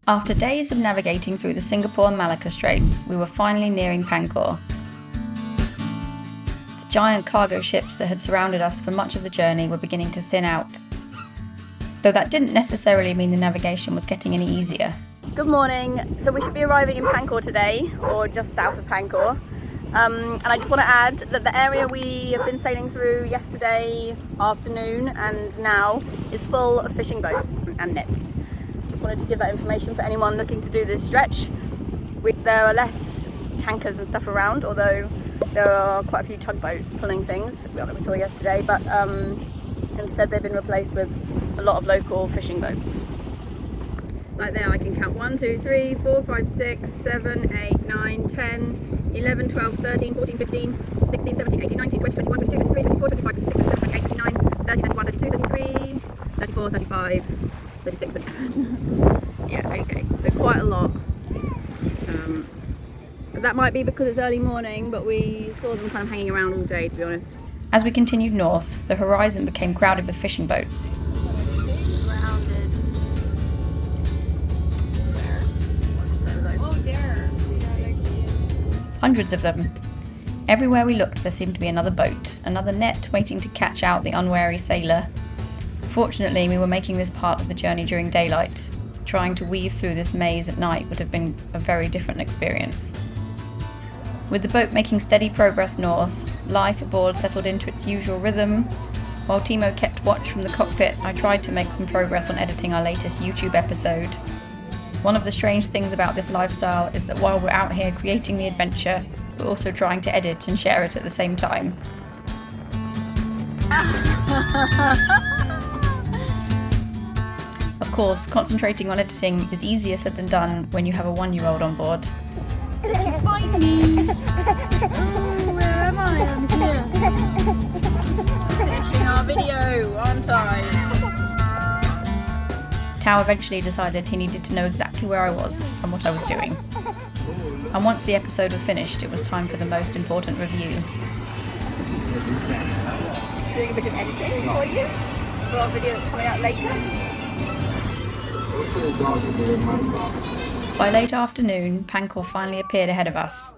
After days of navigating through the Singapore and Malacca Straits, we were finally nearing Pangkor. The giant cargo ships that had surrounded us for much of the journey were beginning to thin out, though that didn't necessarily mean the navigation was getting any easier. Good morning. So we should be arriving in Pangkor today, or just south of Pangkor. And I just want to add that the area we have been sailing through yesterday afternoon and now is full of fishing boats and nets. Just wanted to give that information for anyone looking to do this stretch. There are less tankers and stuff around, although there are quite a few tugboats pulling things that we saw yesterday, but instead they've been replaced with a lot of local fishing boats. Like there I can count 1, 2, 3, 4, 5, 6, 7, 8, 9, 10, 11, 12, 13, 14, 15, 16, 17, 18, 19, 20, 21, 22, 23, 24, 25, 26, 27, 28, 29, 30, 31, 32, 33, 34, 35, 36, 37. Yeah, okay, so quite a lot. That might be because it's early morning, but we saw them kind of hanging around all day, to be honest. As we continued north, the horizon became crowded with fishing boats. Hundreds of them. Everywhere we looked there seemed to be another boat, another net waiting to catch out the unwary sailor. Fortunately, we were making this part of the journey during daylight. Trying to weave through this maze at night would have been a very different experience. With the boat making steady progress north, life aboard settled into its usual rhythm. While Timo kept watch from the cockpit, I tried to make some progress on editing our latest YouTube episode. One of the strange things about this lifestyle is that while we're out here creating the adventure, we're also trying to edit and share it at the same time. Of course, concentrating on editing is easier said than done when you have a 1-year-old on board. Did you find me? Oh, where am I? I'm here. Finishing our video, aren't I? Tao eventually decided he needed to know exactly where I was and what I was doing. And once the episode was finished, it was time for the most important review. Doing a bit of editing for you for our video that's coming out later. By late afternoon, Pangkor finally appeared ahead of us.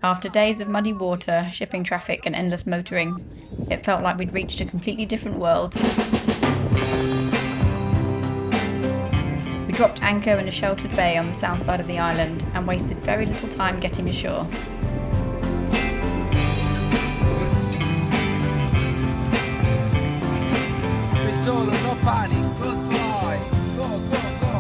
After days of muddy water, shipping traffic and endless motoring, it felt like we'd reached a completely different world. We dropped anchor in a sheltered bay on the south side of the island and wasted very little time getting ashore. Solo, no panic, good boy, go, go, go.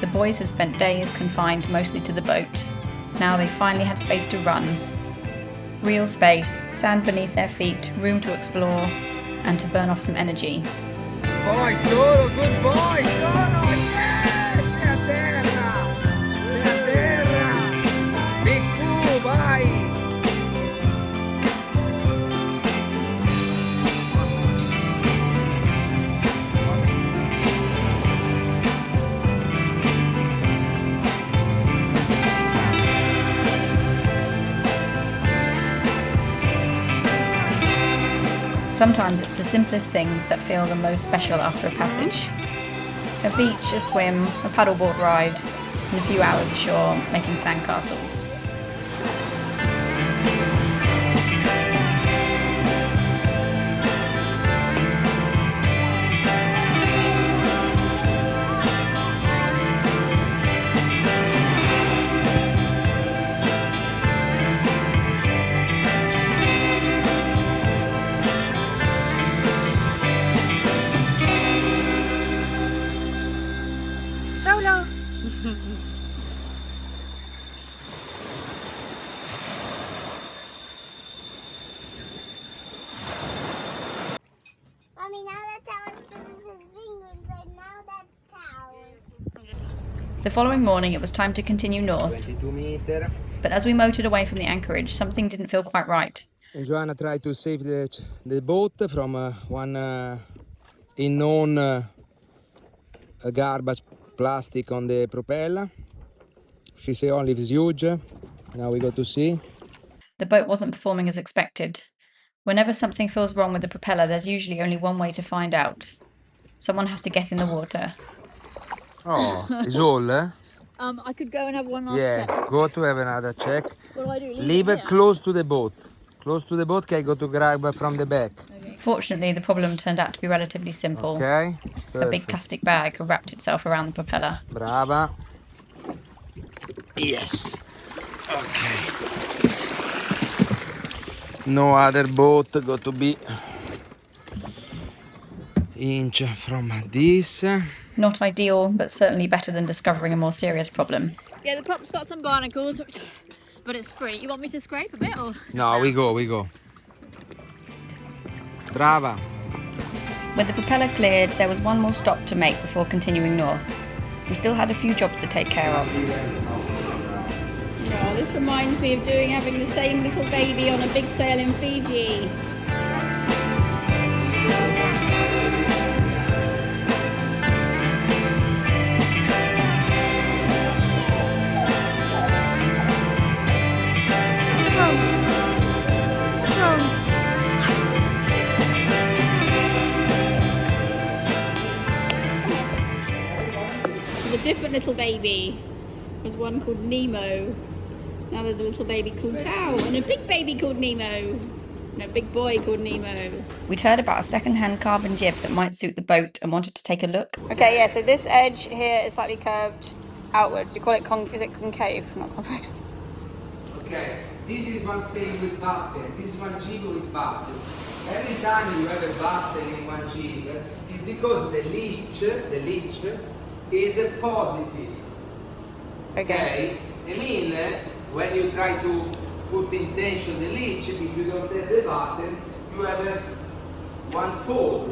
The boys had spent days confined mostly to the boat. Now they finally had space to run. Real space, sand beneath their feet, room to explore, and to burn off some energy. Boy, solo, good boy, solo, yes! Sei a terra! Sei a terra! Big poo, vai! Sometimes it's the simplest things that feel the most special after a passage. A beach, a swim, a paddleboard ride, and a few hours ashore making sandcastles. Solo! Mommy, now that Tao's finished his fingers, and now that's Tao's. The following morning it was time to continue north, 22 meters. but as we motored away from the anchorage, something didn't feel quite right. And Joanna tried to save the boat from one unknown garbage plastic on the propeller. She say only it's huge. Now we go to see. The boat wasn't performing as expected. Whenever something feels wrong with the propeller, there's usually only one way to find out. Someone has to get in the water. Oh, it's all, eh? I could go and have one last Yeah, check. go to have another check. What do I do? Leave it close to the boat. Close to the boat, okay, go to grab from the back. Okay. Fortunately, the problem turned out to be relatively simple. Okay, A big perfect. plastic bag wrapped itself around the propeller. Brava. Yes. Okay. No other boat got to be inch from this. Not ideal, but certainly better than discovering a more serious problem. Yeah, the pup's got some barnacles, but it's free. You want me to scrape a bit or? No, we go. Brava. With the propeller cleared, there was one more stop to make before continuing north. We still had a few jobs to take care of. Oh, this reminds me of having the same little baby on a big sail in Fiji. There's a different little baby. There's one called Nemo. Now there's a little baby called Tao and a big baby called Nemo. And a big boy called Nemo. We'd heard about a second-hand carbon jib that might suit the boat and wanted to take a look. Okay, yeah, so this edge here is slightly curved outwards. You call it is it concave, not convex? Okay, this is one sail with button, this is one jib with button. Every time you have a button in one jib, it's because the leech is a positive. Okay? I mean, when you try to put in tension the leech, if you don't have the button, you have one fold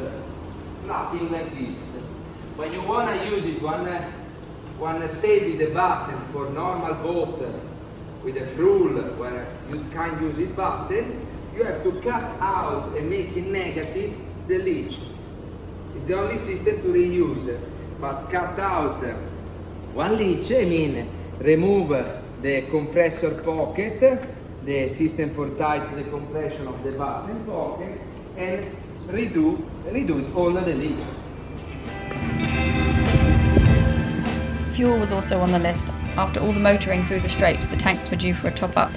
flapping like this. When you want to use it, one sail with the button for normal boat with a frull where you can't use it button, you have to cut out and make it negative the leech. It's the only system to reuse, but cut out one leech, I mean remove the compressor pocket, the system for tight the compression of the button pocket, and redo all the leech. Fuel was also on the list. After all the motoring through the Straits, the tanks were due for a top-up.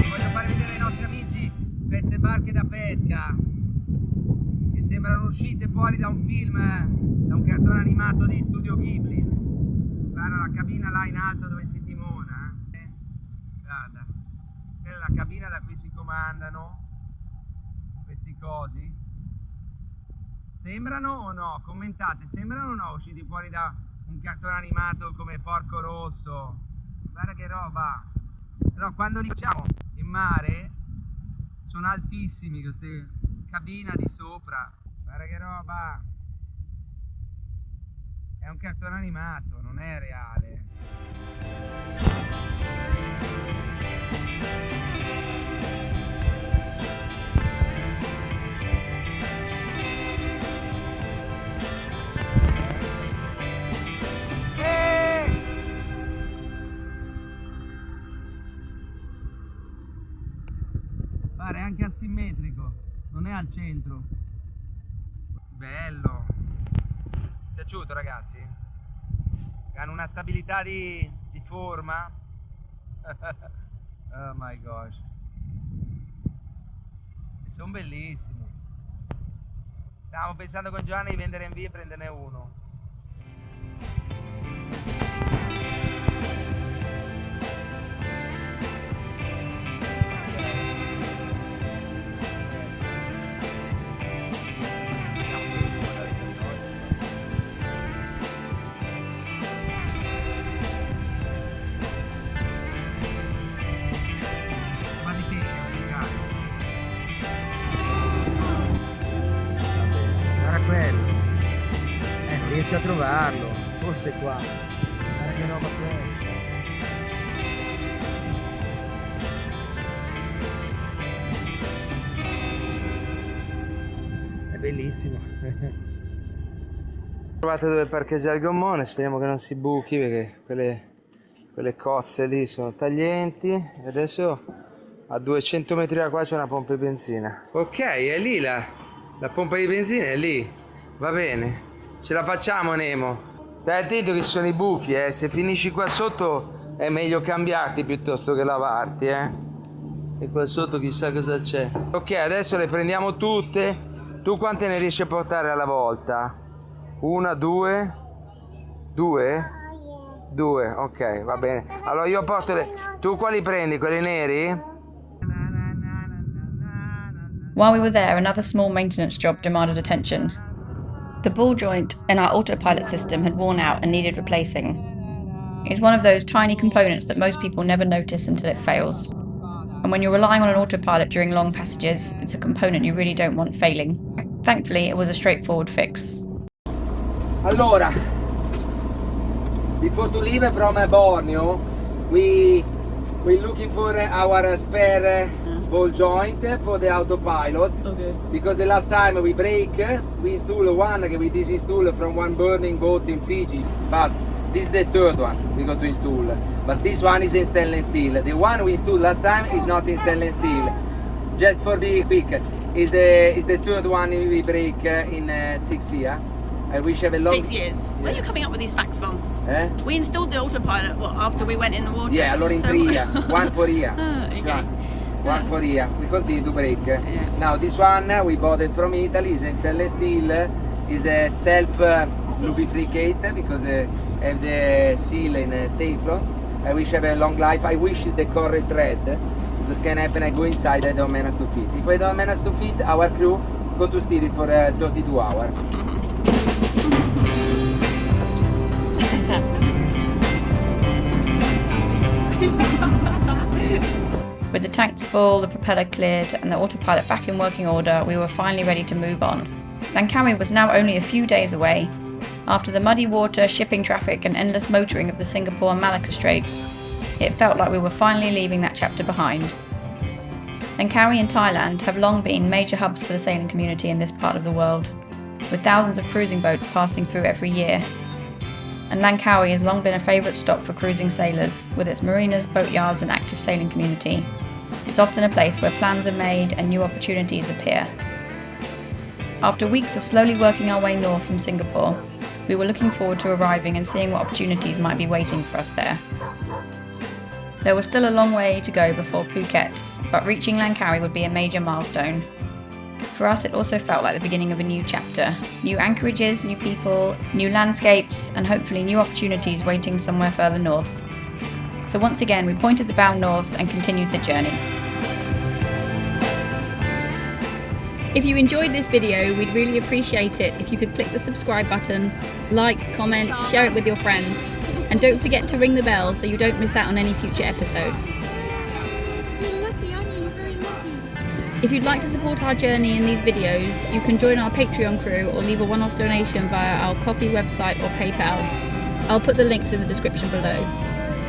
Voglio far vedere ai nostri amici queste barche da pesca che sembrano uscite fuori da un film, da un cartone animato di Studio Ghibli. Guarda la cabina là in alto dove si timona. Guarda, quella è la cabina da cui si comandano questi cosi. Sembrano o no? Commentate, sembrano o no usciti fuori da un cartone animato come Porco Rosso? Guarda che roba! Però quando li facciamo in mare sono altissimi queste cabina di sopra. Guarda che roba! È un cartone animato, non è reale. Pare anche asimmetrico, non è al centro. Bello. Piaciuto ragazzi? Hanno una stabilità di forma. Oh my gosh. E sono bellissimi. Stavamo pensando con Giovanni di vendere in via e prenderne uno. Non riesco a trovarlo, forse qua. Guarda che roba questa. bellissimo. Trovate dove parcheggiare il gommone, speriamo che non si buchi perché quelle cozze lì sono taglienti. E adesso a 200 metri da qua c'è una pompa di benzina. Ok, è lì la pompa di benzina, è lì. Va bene, ce la facciamo Nemo. Stai attento che ci sono i buchi, se finisci qua sotto è meglio cambiarti piuttosto che lavarti, E qua sotto chissà cosa c'è. Ok, adesso le prendiamo tutte. Tu quante ne riesci a portare alla volta? Una, due? Due? Due, ok, va bene. Allora io porto le... Tu quali prendi? Quelli neri? While we were there, another small maintenance job demanded attention. The ball joint in our autopilot system had worn out and needed replacing. It's one of those tiny components that most people never notice until it fails. And when you're relying on an autopilot during long passages, it's a component you really don't want failing. Thankfully, it was a straightforward fix. Allora, before to leave from Borneo, we looking for our spare ball joint for the autopilot. Okay. Because the last time we break, we install one, we disinstall from one burning boat in Fiji. But this is the third one we got to install. But this one is in stainless steel. The one we installed last time is not in stainless steel. Just for the quick, is the third one we break in 6 years. I wish have a long... 6 years. Yeah. Where are you coming up with these facts from? We installed the autopilot after we went in the water. Yeah, allora in 3 years. 1 for year. Okay. One for year. We continue to break. Yeah. Now this one we bought it from Italy. It's in stainless steel. Is a self lubricate because have the seal in Teflon. I wish have a long life. I wish it's the correct thread. Because can happen I go inside I don't manage to fit. If I don't manage to fit, our crew go to steer it for 32 hours. With the tanks full, the propeller cleared, and the autopilot back in working order, we were finally ready to move on. Langkawi was now only a few days away. After the muddy water, shipping traffic, and endless motoring of the Singapore and Malacca Straits, it felt like we were finally leaving that chapter behind. Langkawi and Thailand have long been major hubs for the sailing community in this part of the world, with thousands of cruising boats passing through every year. And Langkawi has long been a favourite stop for cruising sailors, with its marinas, boatyards and active sailing community. It's often a place where plans are made and new opportunities appear. After weeks of slowly working our way north from Singapore, we were looking forward to arriving and seeing what opportunities might be waiting for us there. There was still a long way to go before Phuket, but reaching Langkawi would be a major milestone. For us, it also felt like the beginning of a new chapter. New anchorages, new people, new landscapes, and hopefully new opportunities waiting somewhere further north. So once again, we pointed the bow north and continued the journey. If you enjoyed this video, we'd really appreciate it if you could click the subscribe button, like, comment, share it with your friends, and don't forget to ring the bell so you don't miss out on any future episodes. If you'd like to support our journey in these videos, you can join our Patreon crew or leave a one-off donation via our Ko-fi website or PayPal. I'll put the links in the description below.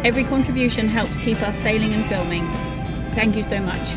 Every contribution helps keep us sailing and filming. Thank you so much.